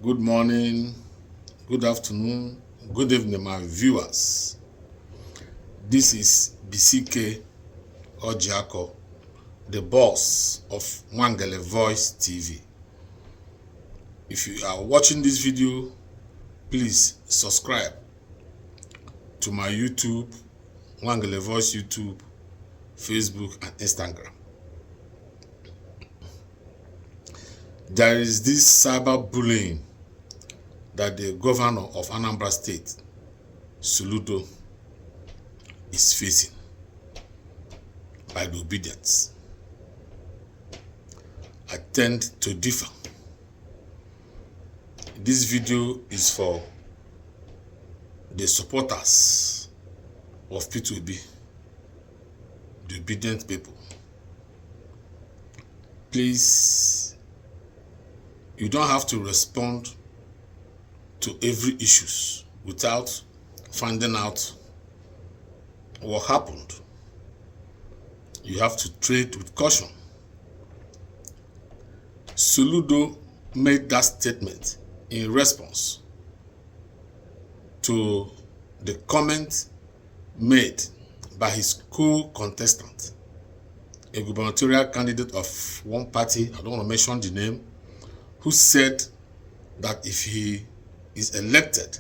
Good morning, good afternoon, good evening, my viewers. This is BCK Ojiako, the boss of Wangele Voice TV. If you are watching this video, please subscribe to my YouTube, Wangele Voice YouTube, Facebook, and Instagram. There is this cyberbullying that the governor of Anambra State, Soludo, is facing by the Obedience. I tend to differ. This video is for the supporters of Peter Obi, the obedient people. Please, you don't have to respond to every issue without finding out what happened. You have to tread with caution. Soludo made that statement in response to the comment made by his co-contestant, a gubernatorial candidate of one party, I don't want to mention the name, who said that if he is elected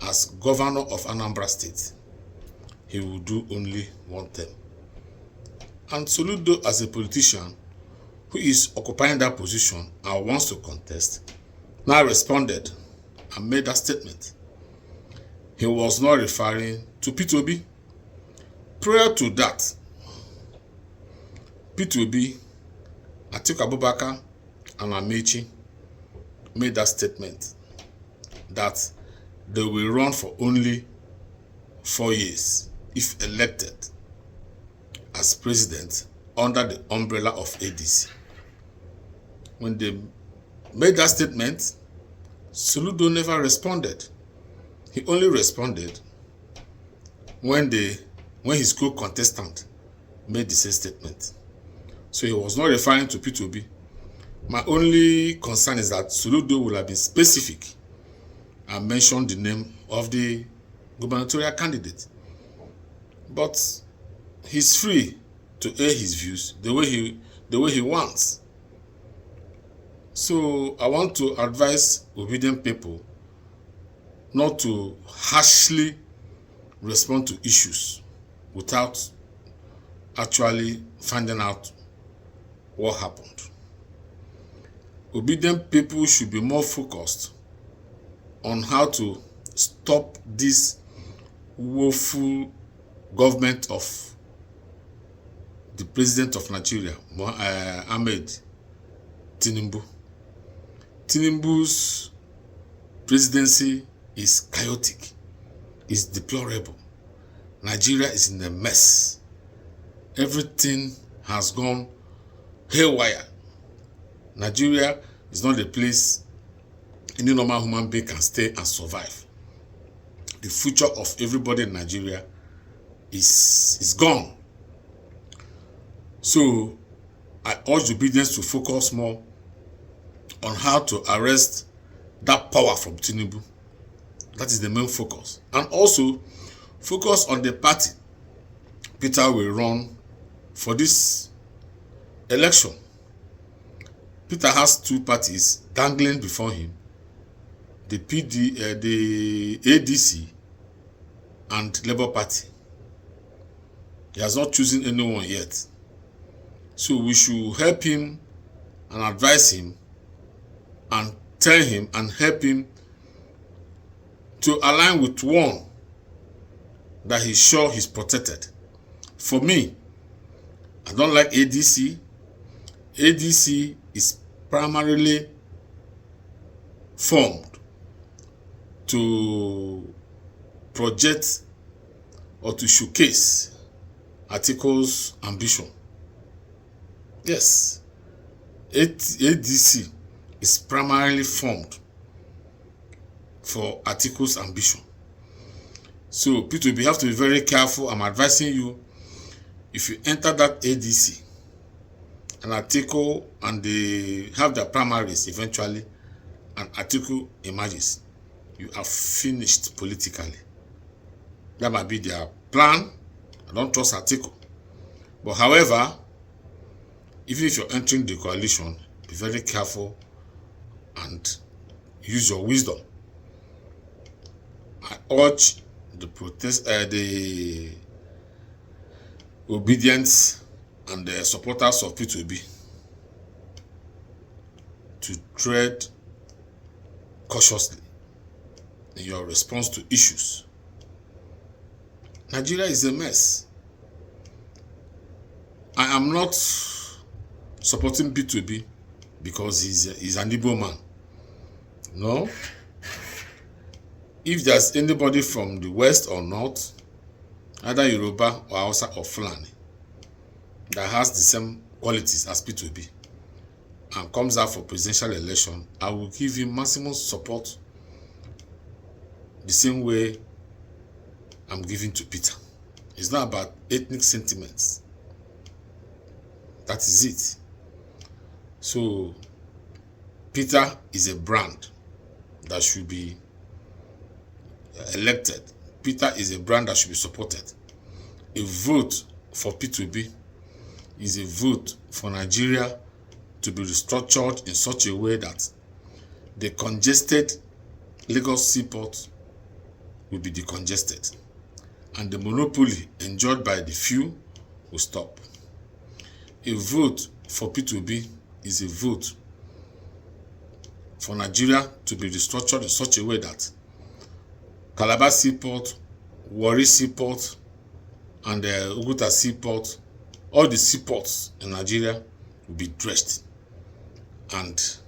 as governor of Anambra State, he will do only one term. And Soludo, as a politician who is occupying that position and wants to contest, now responded and made that statement. He was not referring to Peter Obi. Prior to that, Peter Obi, Atiku Abubakar, and Amechi made that statement that they will run for only 4 years if elected as president under the umbrella of ADC. When they made that statement, Soludo never responded. He only responded when his co-contestant made the same statement. So he was not referring to Peter Obi. My only concern is that Soludo will have been specific and mentioned the name of the gubernatorial candidate. But he's free to air his views the way he wants. So I want to advise obedient people not to harshly respond to issues without actually finding out what happened. Obedient people should be more focused on how to stop this woeful government of the president of Nigeria, Ahmed Tinubu. Tinubu's presidency is chaotic, is deplorable. Nigeria is in a mess. Everything has gone haywire. Nigeria is not a place any normal human being can stay and survive. The future of everybody in Nigeria is gone. So I urge Obedience to focus more on how to arrest that power from Tinubu. That is the main focus. And also focus on the party Peter will run for this election. Peter has two parties dangling before him, the ADC and Labour Party. He has not chosen anyone yet. So we should help him and advise him and tell him and help him to align with one that he's sure he's protected. For me, I don't like ADC. ADC is primarily formed to project or to showcase Atiku's ambition. Yes, ADC is primarily formed for Atiku's ambition. So Peter, you have to be very careful. I'm advising you, if you enter that ADC and Atiku and they have their primaries eventually, an article emerges, you are finished politically. That might be their plan. I don't trust article. But however, even if you're entering the coalition, be very careful and use your wisdom. I urge the Obedience and the supporters of Peter Obi to tread cautiously in your response to issues. Nigeria is a mess. I am not supporting Peter Obi because he's an Igbo man. No. If there's anybody from the west or north, either Yoruba or Hausa or Fulani, that has the same qualities as Peter Obi and comes out for presidential election, I will give him maximum support the same way I'm giving to Peter. It's not about ethnic sentiments. That is it. So, Peter is a brand that should be elected. Peter is a brand that should be supported. A vote for Peter Obi is a vote for Nigeria to be restructured in such a way that the congested Lagos seaport will be decongested and the monopoly enjoyed by the few will stop. A vote for Peter Obi is a vote for Nigeria to be restructured in such a way that Calabar Seaport, Warri Seaport, and Oguta Seaport, all the seaports in Nigeria will be dredged and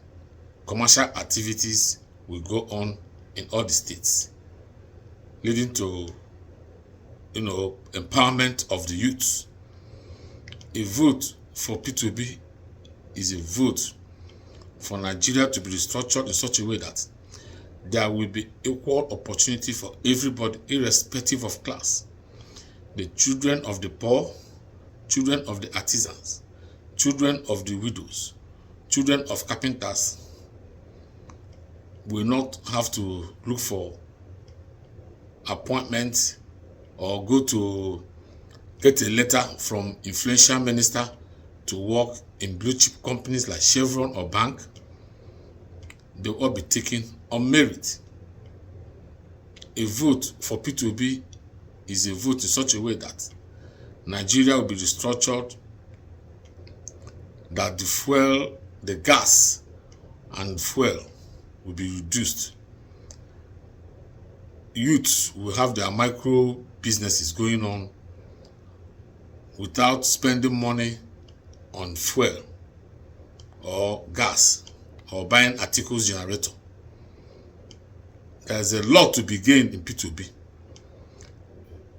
commercial activities will go on in all the states, leading to empowerment of the youth. A vote for Peter Obi is a vote for Nigeria to be restructured in such a way that there will be equal opportunity for everybody, irrespective of class. The children of the poor, children of the artisans, children of the widows, children of carpenters will not have to look for appointments or go to get a letter from influential minister to work in blue chip companies like Chevron or bank. They will all be taken on merit. A vote for Peter Obi is a vote in such a way that Nigeria will be restructured, that the fuel, the gas and fuel will be reduced. Youths will have their micro businesses going on without spending money on fuel or gas or buying articles generator. There's a lot to be gained in Peter Obi.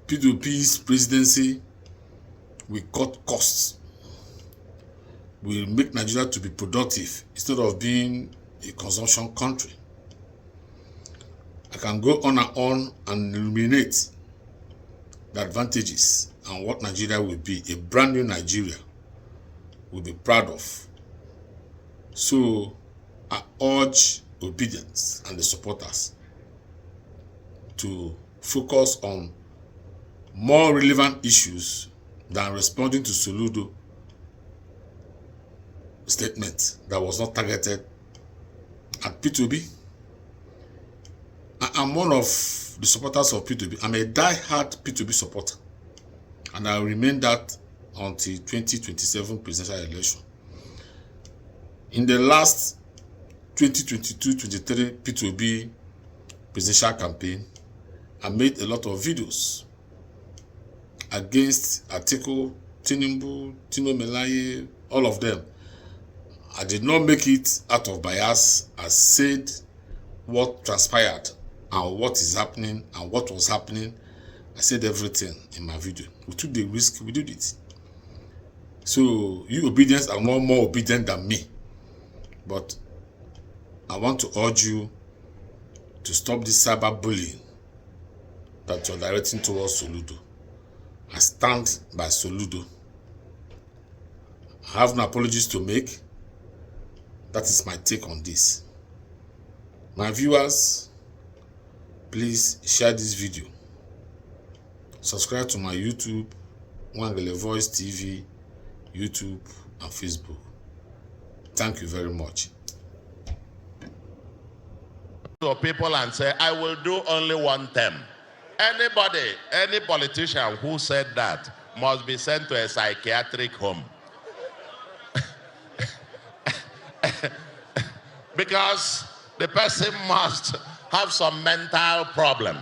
Peter Obi's presidency will cut costs, will make Nigeria to be productive instead of being a consumption country. I can go on and illuminate the advantages and what Nigeria will be. A brand new Nigeria will be proud of. So I urge Obedience and the supporters to focus on more relevant issues than responding to Soludo statement that was not targeted at Peter Obi. I am one of the supporters of Peter Obi. I'm a die-hard Peter Obi supporter, and I will remain that until 2027 presidential election. In the last 2022-23 Peter Obi presidential campaign, I made a lot of videos against Atiku, Tinubu, Tino Melaye, all of them. I did not make it out of bias. I said what transpired and what is happening and what was happening. I said everything in my video. We took the risk, we did it. So you Obedience are not more obedient than me. But I want to urge you to stop this cyberbullying that you're directing towards Soludo. I stand by Soludo. I have no apologies to make. That is my take on this. My viewers, please share this video. Subscribe to my YouTube, Wangele Voice TV, YouTube, and Facebook. Thank you very much. To people and say, I will do only one term. Anybody, any politician who said that must be sent to a psychiatric home. Because the person must have some mental problem.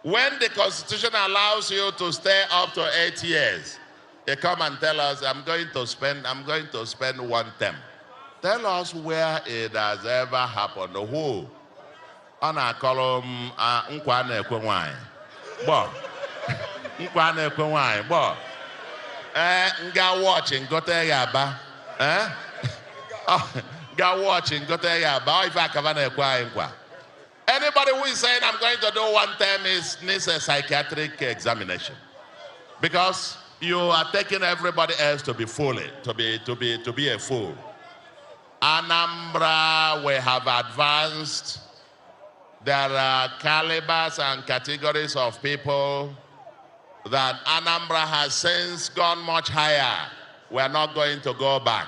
When the Constitution allows you to stay up to 8 years, you come and tell us, I'm going to spend one term. Tell us where it has ever happened. Who? On a column, nkwane ekwe nwanyị. Bo. Nkwane ekwe nwanyị. Bo. Nga watching gote yaba. Ga watching gote yaba. If I kavana ekwe nkwa. Anybody who is saying I'm going to do one term needs a psychiatric examination, because you are taking everybody else to be foolish, to be a fool. Anambra, we have advanced. There are calibers and categories of people that Anambra has since gone much higher. We are not going to go back.